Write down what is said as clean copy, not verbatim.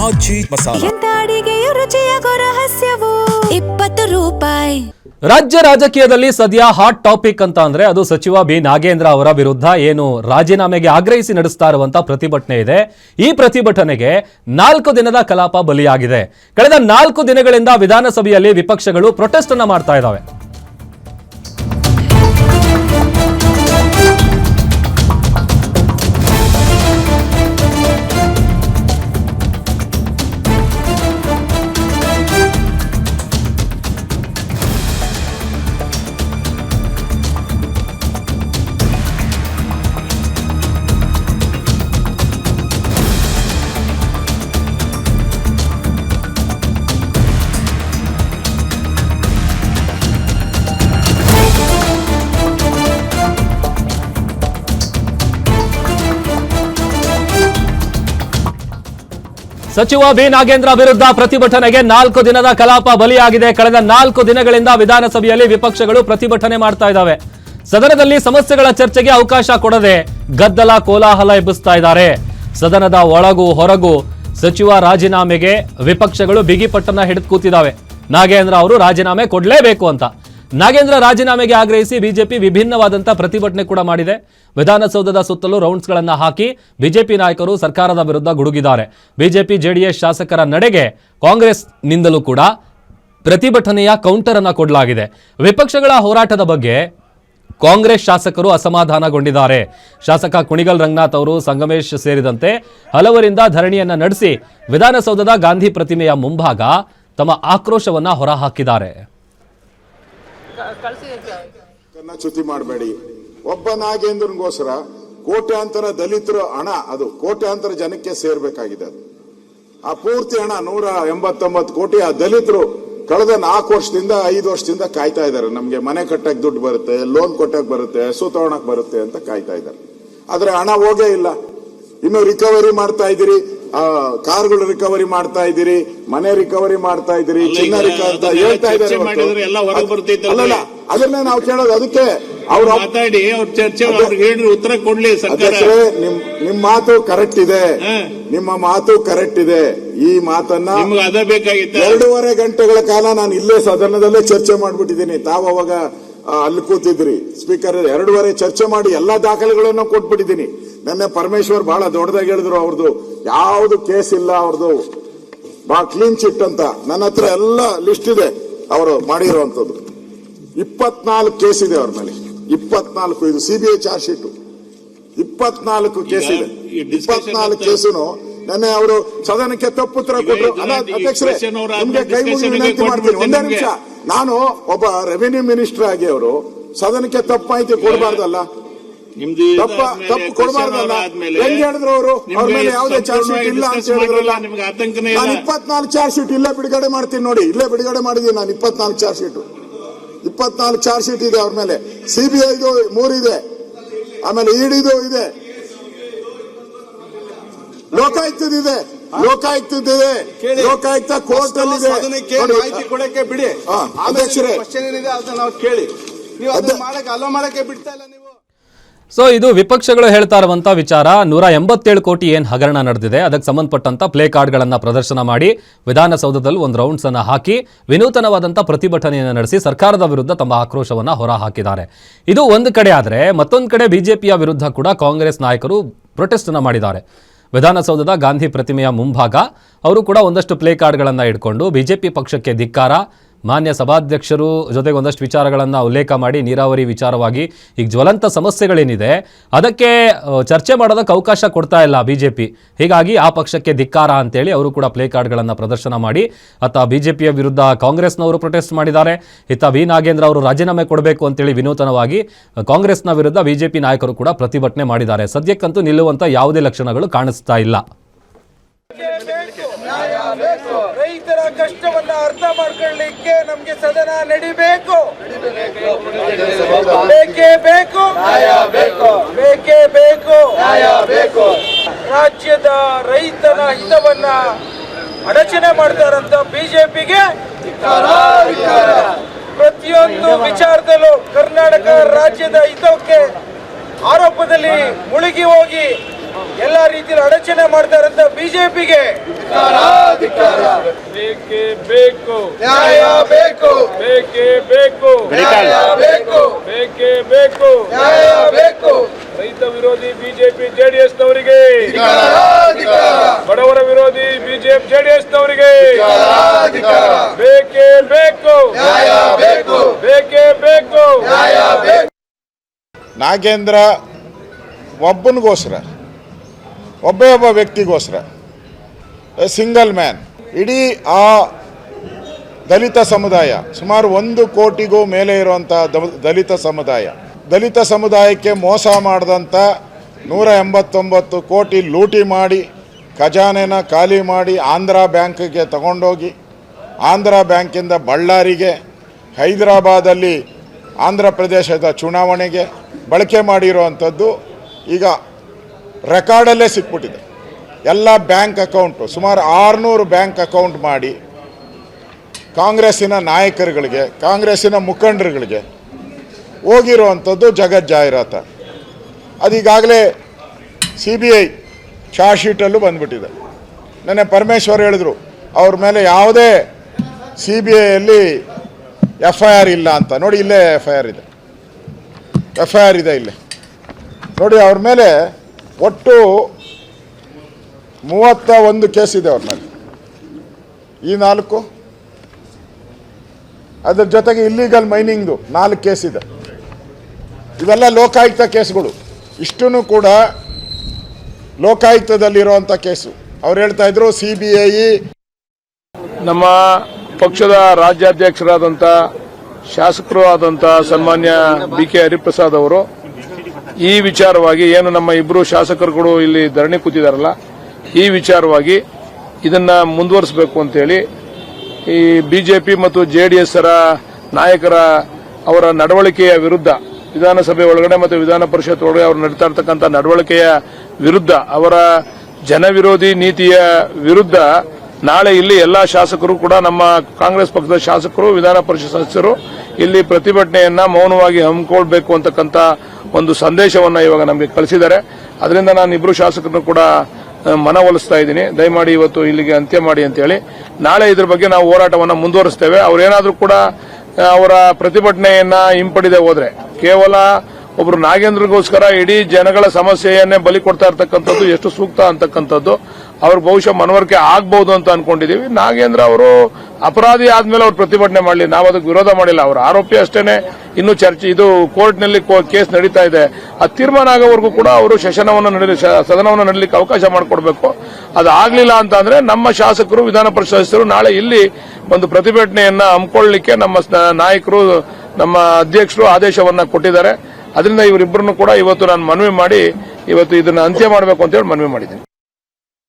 ಆಜಿ ಮಸಾಲ. ಎಂತ ಅಡಿಗೆಯ ರುಚಿಯಾಗೋ ರಹಸ್ಯವು 20 ರೂಪಾಯಿ. ರಾಜ್ಯ ರಾಜಕೀಯದಲ್ಲಿ ಸದ್ಯ ಹಾಟ್ ಟಾಪಿಕ್ ಅಂತ ಅಂದ್ರೆ ಅದು ಸಚಿವ ಬಿ ನಾಗೇಂದ್ರ ಅವರ ವಿರುದ್ಧ ಏನು ರಾಜೀನಾಮೆಗೆ ಆಗ್ರಹಿಸಿ ನಡೆಸ್ತಾ ಇರುವಂತಹ ಪ್ರತಿಭಟನೆ ಇದೆ. ಈ ಪ್ರತಿಭಟನೆಗೆ 4 ದಿನದ ಕಲಾಪ ಬಲಿಯಾಗಿದೆ. ಕಳೆದ 4 ದಿನಗಳಿಂದ ವಿಧಾನಸಭೆಯಲ್ಲಿ ವಿಪಕ್ಷಗಳು ಪ್ರೊಟೆಸ್ಟ್ ಅನ್ನ ಮಾಡ್ತಾ ಇದ್ದಾವೆ. ಸಚಿವ ಬಿ ನಾಗೇಂದ್ರ ವಿರುದ್ಧ ಪ್ರತಿಭಟನೆಗೆ 4 ದಿನದ ಕಲಾಪ ಬಲಿಯಾಗಿದೆ. ಕಳೆದ 4 ದಿನಗಳಿಂದ ವಿಧಾನಸಭೆಯಲ್ಲಿ ವಿಪಕ್ಷಗಳು ಪ್ರತಿಭಟನೆ ಮಾಡ್ತಾ ಇದ್ದಾವೆ. ಸದನದಲ್ಲಿ ಸಮಸ್ಯೆಗಳ ಚರ್ಚೆಗೆ ಅವಕಾಶ ಕೊಡದೆ ಗದ್ದಲ ಕೋಲಾಹಲ ಎಬ್ಬಿಸ್ತಾ ಇದ್ದಾರೆ. ಸದನದ ಒಳಗೂ ಹೊರಗೂ ಸಚಿವ ರಾಜೀನಾಮೆಗೆ ವಿಪಕ್ಷಗಳು ಬಿಗಿಪಟ್ಟನ್ನ ಹಿಡಿದು ಕೂತಿದ್ದಾವೆ. ನಾಗೇಂದ್ರ ಅವರು ರಾಜೀನಾಮೆ ಕೊಡಲೇಬೇಕು ಅಂತ. ನಾಗೇಂದ್ರ ರಾಜೀನಾಮೆಗೆ ಆಗ್ರಹಿಸಿ ಬಿಜೆಪಿ ವಿಭಿನ್ನವಾದಂತಹ ಪ್ರತಿಭಟನೆ ಕೂಡ ಮಾಡಿದೆ. ವಿಧಾನಸೌಧದ ಸುತ್ತಲೂ ರೌಂಡ್ಸ್ಗಳನ್ನು ಹಾಕಿ ಬಿಜೆಪಿ ನಾಯಕರು ಸರ್ಕಾರದ ವಿರುದ್ಧ ಗುಡುಗಿದ್ದಾರೆ. ಬಿಜೆಪಿ ಜೆಡಿಎಸ್ ಶಾಸಕರ ನಡೆಗೆ ಕಾಂಗ್ರೆಸ್ನಿಂದಲೂ ಕೂಡ ಪ್ರತಿಭಟನೆಯ ಕೌಂಟರ್ ಅನ್ನ ಕೊಡಲಾಗಿದೆ. ವಿಪಕ್ಷಗಳ ಹೋರಾಟದ ಬಗ್ಗೆ ಕಾಂಗ್ರೆಸ್ ಶಾಸಕರು ಅಸಮಾಧಾನಗೊಂಡಿದ್ದಾರೆ. ಶಾಸಕ ಕುಣಿಗಲ್ ರಂಗನಾಥ್ ಅವರು, ಸಂಗಮೇಶ್ ಸೇರಿದಂತೆ ಹಲವರಿಂದ ಧರಣಿಯನ್ನ ನಡೆಸಿ ವಿಧಾನಸೌಧದ ಗಾಂಧಿ ಪ್ರತಿಮೆಯ ಮುಂಭಾಗ ತಮ್ಮ ಆಕ್ರೋಶವನ್ನ ಹೊರಹಾಕಿದ್ದಾರೆ. ಚ್ಯುತಿ ಮಾಡಬೇಡಿ. ಒಬ್ಬ ನಾಗೇಂದ್ರನ್ಗೋಸ್ಕರ ಕೋಟ್ಯಾಂತರ ದಲಿತರು ಹಣ, ಅದು ಕೋಟ್ಯಾಂತರ ಜನಕ್ಕೆ ಸೇರ್ಬೇಕಾಗಿದೆ. ಆ ಪೂರ್ತಿ ಹಣ 189 ಕೋಟಿ ಆ ದಲಿತರು ಕಳೆದ 4 ವರ್ಷದಿಂದ 5 ವರ್ಷದಿಂದ ಕಾಯ್ತಾ ಇದ್ದಾರೆ. ನಮ್ಗೆ ಮನೆ ಕಟ್ಟಕ್ ದುಡ್ಡು ಬರುತ್ತೆ, ಲೋನ್ ಕೊಟ್ಟಕ್ ಬರುತ್ತೆ, ಹಸು ತಗೊಳಕ್ ಬರುತ್ತೆ ಅಂತ ಕಾಯ್ತಾ ಇದ್ದಾರೆ. ಆದ್ರೆ ಹಣ ಹೋಗೇ ಇಲ್ಲ. ಇನ್ನು ರಿಕವರಿ ಮಾಡ್ತಾ ಇದ್ದೀರಿ, ಕಾರ್ಗಳು ರಿಕವರಿ ಮಾಡ್ತಾ ಇದ್ದೀರಿ, ಮನೆ ರಿಕವರಿ ಮಾಡ್ತಾ ಇದ್ದೀರಿ, ಚಿನ್ನ ರಿಕವರಿ ಹೇಳ್ತಾ ಇದ್ದಾರೆ. ಅಲ್ಲಲ್ಲ, ಅದನ್ನೇ ನಾವು ಕೇಳೋದು. ಅದಕ್ಕೆ ಅವ್ರು ಮಾತಾಡಿ, ಅವ್ರ ಚರ್ಚೆ ಉತ್ತರ ಕೊಡ್ಲಿ. ನಿಮ್ ಮಾತು ಕರೆಕ್ಟ್ ಇದೆ, ನಿಮ್ಮ ಮಾತು ಕರೆಕ್ಟ್ ಇದೆ. ಈ ಮಾತನ್ನ 2.5 ಗಂಟೆಗಳ ಕಾಲ ನಾನು ಇಲ್ಲೇ ಸದನದಲ್ಲೇ ಚರ್ಚೆ ಮಾಡ್ಬಿಟ್ಟಿದ್ದೀನಿ. ತಾವು ಅವಾಗ ಅಲ್ಲಿ ಕೂತಿದ್ರಿ. ಸ್ಪೀಕರ್ 2.5 ಚರ್ಚೆ ಮಾಡಿ ಎಲ್ಲಾ ದಾಖಲೆಗಳನ್ನು ಕೊಟ್ಬಿಟ್ಟಿದ್ದೀನಿ. ನೆನ್ನೆ ಪರಮೇಶ್ವರ್ ಬಹಳ ದೊಡ್ಡದಾಗಿ ಹೇಳಿದ್ರು, ಅವ್ರದ್ದು ಯಾವ್ದು ಕೇಸ್ ಇಲ್ಲ, ಅವ್ರದ್ದು ಬಹಳ ಕ್ಲೀನ್ ಚಿಟ್ ಅಂತ. ನನ್ನ ಹತ್ರ ಎಲ್ಲ ಲಿಸ್ಟ್ ಇದೆ ಅವರು ಮಾಡಿರುವಂತದ್ದು. 24 ಕೇಸ್ ಇದೆ ಅವ್ರ ಮೇಲೆ. 24 ಇದು ಸಿಬಿಐ ಚಾರ್ಜ್ ಶೀಟ್. 24 ಕೇಸ್ ಇದೆ. 24 ಕೇಸುನು ನೆನ್ನೆ ಅವರು ಸದನಕ್ಕೆ ತಪ್ಪುತ್ತರ ಕೊಟ್ಟರು. ಅಧ್ಯಕ್ಷರೇ, ನಿಮ್ಗೆ ಕೈ ಮುಗಿ ವಿನಂತಿ ಮಾಡ್ತೀನಿ, ಒಂದೇ ನಿಮಿಷ. ನಾನು ಒಬ್ಬ ರೆವಿನ್ಯೂ ಮಿನಿಸ್ಟರ್ ಆಗಿ ಅವರು ಸದನಕ್ಕೆ ತಪ್ಪು ಮಾಹಿತಿ ಕೊಡಬಾರ್ದಲ್ಲ, ತಪ್ಪು ಕೊಡಬಾರ್ದಲ್ಲ. ಹೆಂಗ್ ಹೇಳಿದ್ರು ಅವರು? ಅವ್ರ ಮೇಲೆ ಯಾವುದೇ ಚಾರ್ಜ್ ಶೀಟ್ ಇಲ್ಲ ಅಂತ ಹೇಳಿದ್ರಲ್ಲ. ನಾನು 24 ಚಾರ್ಜ್ ಶೀಟ್ ಇಲ್ಲೇ ಬಿಡುಗಡೆ ಮಾಡ್ತೀನಿ ನೋಡಿ. ಇಲ್ಲೇ ಬಿಡುಗಡೆ ಮಾಡಿದೀನಿ ನಾನು 24 ಚಾರ್ಜ್ ಶೀಟ್. 24 ಚಾರ್ಜ್ ಶೀಟ್ ಇದೆ ಅವ್ರ ಮೇಲೆ. ಸಿಬಿಐದು 3 ಇದೆ, ಆಮೇಲೆ ಇಡಿದು ಇದೆ, ಲೋಕಾಯುಕ್ತದಿದೆ, ಲೋಕಾಯುಕ್ತ ಕೋರ್ಟ್ ಅಲ್ಲಿ ಇದೆ. ಮಾಹಿತಿ ಕೊಡಕ್ಕೆ ಬಿಡಿ ಅಧ್ಯಕ್ಷರೇ, ನಾವು ಕೇಳಿ ನೀವು ಮಾಡಕ್ಕೆ ಬಿಡ್ತಾ ಇಲ್ಲ ನೀವು. ಸೊ ಇದು ವಿಪಕ್ಷಗಳು ಹೇಳ್ತಾ ಇರುವಂತ ವಿಚಾರ. 187 ಕೋಟಿ ಏನ್ ಹಗರಣ ನಡೆದಿದೆ, ಅದಕ್ಕೆ ಸಂಬಂಧಪಟ್ಟಂತ ಪ್ಲೇ ಕಾರ್ಡ್ಗಳನ್ನ ಪ್ರದರ್ಶನ ಮಾಡಿ ವಿಧಾನಸೌಧದಲ್ಲಿ ಒಂದು ರೌಂಡ್ಸ್ ಅನ್ನ ಹಾಕಿ ವಿನೂತನವಾದಂತ ಪ್ರತಿಭಟನೆಯನ್ನು ನಡೆಸಿ ಸರ್ಕಾರದ ವಿರುದ್ಧ ತಮ್ಮ ಆಕ್ರೋಶವನ್ನ ಹೊರ ಹಾಕಿದ್ದಾರೆ. ಇದು ಒಂದು ಕಡೆ ಆದ್ರೆ, ಮತ್ತೊಂದು ಕಡೆ ಬಿಜೆಪಿಯ ವಿರುದ್ಧ ಕೂಡ ಕಾಂಗ್ರೆಸ್ ನಾಯಕರು ಪ್ರೊಟೆಸ್ಟ್ ಅನ್ನ ಮಾಡಿದ್ದಾರೆ. ವಿಧಾನಸೌಧದ ಗಾಂಧಿ ಪ್ರತಿಮೆಯ ಮುಂಭಾಗ ಅವರು ಕೂಡ ಒಂದಷ್ಟು ಪ್ಲೇ ಕಾರ್ಡ್ಗಳನ್ನು ಇಟ್ಕೊಂಡು ಬಿಜೆಪಿ ಪಕ್ಷಕ್ಕೆ ಧಿಕ್ಕಾರ, ಮಾನ್ಯ ಸಭಾಧ್ಯಕ್ಷರು ಜೊತೆಗೆ ಒಂದಷ್ಟು ವಿಚಾರಗಳನ್ನು ಉಲ್ಲೇಖ ಮಾಡಿ ನೀರಾವರಿ ವಿಚಾರವಾಗಿ ಈಗ ಜ್ವಲಂತ ಸಮಸ್ಯೆಗಳೇನಿದೆ ಅದಕ್ಕೆ ಚರ್ಚೆ ಮಾಡೋದಕ್ಕೆ ಅವಕಾಶ ಕೊಡ್ತಾ ಇಲ್ಲ ಬಿಜೆಪಿ. ಹೀಗಾಗಿ ಆ ಪಕ್ಷಕ್ಕೆ ಧಿಕ್ಕಾರ ಅಂತೇಳಿ ಅವರು ಕೂಡ ಪ್ಲೇ ಕಾರ್ಡ್ಗಳನ್ನು ಪ್ರದರ್ಶನ ಮಾಡಿ ಅತ್ತ ಬಿಜೆಪಿಯ ವಿರುದ್ಧ ಕಾಂಗ್ರೆಸ್ನವರು ಪ್ರೊಟೆಸ್ಟ್ ಮಾಡಿದ್ದಾರೆ. ಇತ್ತ ವಿ ನಾಗೇಂದ್ರ ಅವರು ರಾಜೀನಾಮೆ ಕೊಡಬೇಕು ಅಂತೇಳಿ ವಿನೂತನವಾಗಿ ಕಾಂಗ್ರೆಸ್ನ ವಿರುದ್ಧ ಬಿಜೆಪಿ ನಾಯಕರು ಕೂಡ ಪ್ರತಿಭಟನೆ ಮಾಡಿದ್ದಾರೆ. ಸದ್ಯಕ್ಕಂತೂ ನಿಲ್ಲುವಂಥ ಯಾವುದೇ ಲಕ್ಷಣಗಳು ಕಾಣಿಸ್ತಾ ಇಲ್ಲ. ರೈತರ ಕಷ್ಟವನ್ನ ಅರ್ಥ ಮಾಡ್ಕೊಳ್ಳಿಕ್ಕೆ ನಮ್ಗೆ ಸದನ ನಡಿಬೇಕು, ಬೇಕೇ ಬೇಕು, ಬೇಕೇ ಬೇಕು. ರಾಜ್ಯದ ರೈತನ ಹಿತವನ್ನ ಅಡಚಣೆ ಮಾಡ್ತಾರಂತ ಬಿಜೆಪಿಗೆ ಪ್ರತಿಯೊಂದು ವಿಚಾರದಲ್ಲೂ ಕರ್ನಾಟಕ ರಾಜ್ಯದ ಹಿತಕ್ಕೆ ಆರೋಪದಲ್ಲಿ ಮುಳುಗಿ ಹೋಗಿ ಎಲ್ಲ ರೀತಿಯಲ್ಲಿ ಅಡಚಣೆ ಮಾಡ್ತಾರಂತ ಬಿಜೆಪಿಗೆ ಬೇಕು ನ್ಯಾಯ ಬೇಕು ಬೇಕೇ ಬೇಕು ನ್ಯಾಯ ಬೇಕು ಬೇಕೇ ಬೇಕು ನ್ಯಾಯ ಬೇಕು ರೈತ ವಿರೋಧಿ ಬಿಜೆಪಿ ಜೆಡಿಎಸ್ ನವರಿಗೆ ಬಡವರ ವಿರೋಧಿ ಬಿಜೆಪಿ ಜೆಡಿಎಸ್ ನವರಿಗೆ ಬೇಕೇ ಬೇಕು ನ್ಯಾಯ ಬೇಕು ಬೇಕೇ ಬೇಕು ನ್ಯಾಯ ಬೇಕು. ನಾಗೇಂದ್ರ ಒಬ್ಬನಿಗೋಸ್ಕರ ಒಬ್ಬ ವ್ಯಕ್ತಿಗೋಸ್ಕರ ಸಿಂಗಲ್ ಮ್ಯಾನ್ ಇಡೀ ಆ ದಲಿತ ಸಮುದಾಯ ಸುಮಾರು 1 ಕೋಟಿಗೂ ಮೇಲೆ ಇರುವಂಥ ದಲಿತ ಸಮುದಾಯಕ್ಕೆ ಮೋಸ ಮಾಡಿದಂಥ 189 ಕೋಟಿ ಲೂಟಿ ಮಾಡಿ ಖಜಾನೆನ ಖಾಲಿ ಮಾಡಿ ಆಂಧ್ರ ಬ್ಯಾಂಕ್ಗೆ ತಗೊಂಡೋಗಿ ಆಂಧ್ರ ಬ್ಯಾಂಕಿಂದ ಬಳ್ಳಾರಿಗೆ ಹೈದರಾಬಾದಲ್ಲಿ ಆಂಧ್ರ ಪ್ರದೇಶದ ಚುನಾವಣೆಗೆ ಬಳಕೆ ಮಾಡಿರುವಂಥದ್ದು ಈಗ ರೆಕಾರ್ಡಲ್ಲೇ ಸಿಕ್ಬಿಟ್ಟಿದೆ. ಎಲ್ಲ ಬ್ಯಾಂಕ್ ಅಕೌಂಟು ಸುಮಾರು 600 ಬ್ಯಾಂಕ್ ಅಕೌಂಟ್ ಮಾಡಿ ಕಾಂಗ್ರೆಸ್ಸಿನ ನಾಯಕರುಗಳಿಗೆ ಕಾಂಗ್ರೆಸ್ಸಿನ ಮುಖಂಡರುಗಳಿಗೆ ಹೋಗಿರುವಂಥದ್ದು ಜಗಜ್ಜಾಹಿರಾತ. ಅದೀಗಾಗಲೇ CBI ಚಾರ್ಜ್ ಶೀಟಲ್ಲೂ ಬಂದ್ಬಿಟ್ಟಿದೆ. ನೆನ್ನೆ ಪರಮೇಶ್ವರ್ ಹೇಳಿದ್ರು ಅವ್ರ ಮೇಲೆ ಯಾವುದೇ CBIಯಲ್ಲಿ FIR ಇಲ್ಲ ಅಂತ. ನೋಡಿ ಇಲ್ಲೇ FIR ಇದೆ ಇಲ್ಲೇ ನೋಡಿ. ಅವ್ರ ಮೇಲೆ ಒಟ್ಟು 31 ಕೇಸ್ ಇದೆ ಅವ್ರ ಮೇಲೆ. ಈ 4 ಅದ್ರ ಜೊತೆಗೆ ಇಲ್ಲಿಗಲ್ ಮೈನಿಂಗ್ದು 4 ಕೇಸ್ ಇದೆ. ಇವೆಲ್ಲ ಲೋಕಾಯುಕ್ತ ಕೇಸ್ಗಳು. ಇಷ್ಟೂ ಕೂಡ ಲೋಕಾಯುಕ್ತದಲ್ಲಿರುವಂಥ ಕೇಸು. ಅವ್ರು ಹೇಳ್ತಾ ಇದ್ರು CBI. ನಮ್ಮ ಪಕ್ಷದ ರಾಜ್ಯಾಧ್ಯಕ್ಷರಾದಂಥ ಶಾಸಕರು ಆದಂಥ ಸನ್ಮಾನ್ಯ BK ಹರಿಪ್ರಸಾದ್ ಅವರು ಈ ವಿಚಾರವಾಗಿ ಏನು ನಮ್ಮ ಇಬ್ಬರು ಶಾಸಕರುಗಳು ಇಲ್ಲಿ ಧರಣಿ ಕೂತಿದಾರಲ್ಲ, ಈ ವಿಚಾರವಾಗಿ ಇದನ್ನ ಮುಂದುವರಿಸಬೇಕು ಅಂತೇಳಿ ಈ ಬಿಜೆಪಿ ಮತ್ತು JDS ನಾಯಕರ ಅವರ ನಡವಳಿಕೆಯ ವಿರುದ್ಧ ವಿಧಾನಸಭೆ ಒಳಗಡೆ ಮತ್ತು ವಿಧಾನ ಪರಿಷತ್ ಒಳಗಡೆ ಅವರು ನಡೀತಾ ಇರತಕ್ಕಂಥ ನಡವಳಿಕೆಯ ವಿರುದ್ಧ, ಅವರ ಜನವಿರೋಧಿ ನೀತಿಯ ವಿರುದ್ಧ ನಾಳೆ ಇಲ್ಲಿ ಎಲ್ಲಾ ಶಾಸಕರು ಕೂಡ ನಮ್ಮ ಕಾಂಗ್ರೆಸ್ ಪಕ್ಷದ ಶಾಸಕರು ವಿಧಾನ ಪರಿಷತ್ ಸದಸ್ಯರು ಇಲ್ಲಿ ಪ್ರತಿಭಟನೆಯನ್ನ ಮೌನವಾಗಿ ಹಮ್ಮಿಕೊಳ್ಬೇಕು ಅಂತಕ್ಕಂಥ ಒಂದು ಸಂದೇಶವನ್ನ ಇವಾಗ ನಮಗೆ ಕಳಿಸಿದ್ದಾರೆ. ಅದರಿಂದ ನಾನು ಇಬ್ಬರು ಶಾಸಕರನ್ನು ಕೂಡ ಮನವೊಲಿಸ್ತಾ ಇದ್ದೀನಿ, ದಯಮಾಡಿ ಇವತ್ತು ಇಲ್ಲಿಗೆ ಅಂತ್ಯ ಮಾಡಿ ಅಂತ ಹೇಳಿ. ನಾಳೆ ಇದ್ರ ಬಗ್ಗೆ ನಾವು ಹೋರಾಟವನ್ನು ಮುಂದುವರಿಸ್ತೇವೆ. ಅವರೇನಾದ್ರೂ ಕೂಡ ಅವರ ಪ್ರತಿಭಟನೆಯನ್ನ ಹಿಂಪಡೆದೇ ಹೋದ್ರೆ ಕೇವಲ ಒಬ್ರು ನಾಗೇಂದ್ರಗೋಸ್ಕರ ಇಡೀ ಜನಗಳ ಸಮಸ್ಯೆಯನ್ನೇ ಬಲಿ ಕೊಡ್ತಾ ಇರ್ತಕ್ಕಂಥದ್ದು ಎಷ್ಟು ಸೂಕ್ತ ಅಂತಕ್ಕಂಥದ್ದು ಅವ್ರ ಬಹುಶಃ ಮನವರಿಕೆ ಆಗಬಹುದು ಅಂತ ಅನ್ಕೊಂಡಿದೀವಿ. ನಾಗೇಂದ್ರ ಅವರು ಅಪರಾಧಿ ಆದ್ಮೇಲೆ ಅವ್ರು ಪ್ರತಿಭಟನೆ ಮಾಡಲಿ, ನಾವು ಅದಕ್ಕೆ ವಿರೋಧ ಮಾಡಿಲ್ಲ. ಅವರು ಆರೋಪಿ ಅಷ್ಟೇನೆ. ಇನ್ನು ಚರ್ಚೆ ಇದು ಕೋರ್ಟ್ನಲ್ಲಿ ಕೇಸ್ ನಡೀತಾ ಇದೆ. ಆ ತೀರ್ಮಾನ ಆಗೋವರೆಗೂ ಕೂಡ ಅವರು ಸದನವನ್ನು ನಡೆಯಲಿಕ್ಕೆ ಅವಕಾಶ ಮಾಡಿಕೊಡ್ಬೇಕು. ಅದಾಗ್ಲಿಲ್ಲ ಅಂತ ಅಂದ್ರೆ ನಮ್ಮ ಶಾಸಕರು ವಿಧಾನ ಪರಿಷತ್ ಸದಸ್ಯರು ನಾಳೆ ಇಲ್ಲಿ ಒಂದು ಪ್ರತಿಭಟನೆಯನ್ನ ಹಮ್ಮಿಕೊಳ್ಳಲಿಕ್ಕೆ ನಮ್ಮ ನಾಯಕರು ನಮ್ಮ ಅಧ್ಯಕ್ಷರು ಆದೇಶವನ್ನ ಕೊಟ್ಟಿದ್ದಾರೆ. ಅದರಿಂದ ಇವರಿಬ್ಬರನ್ನು ಕೂಡ ಇವತ್ತು ನಾನು ಮನವಿ ಮಾಡಿ ಇವತ್ತು ಇದನ್ನ ಅಂತ್ಯ ಮಾಡಬೇಕು ಅಂತ ಹೇಳಿ ಮನವಿ ಮಾಡಿದ್ದೀನಿ.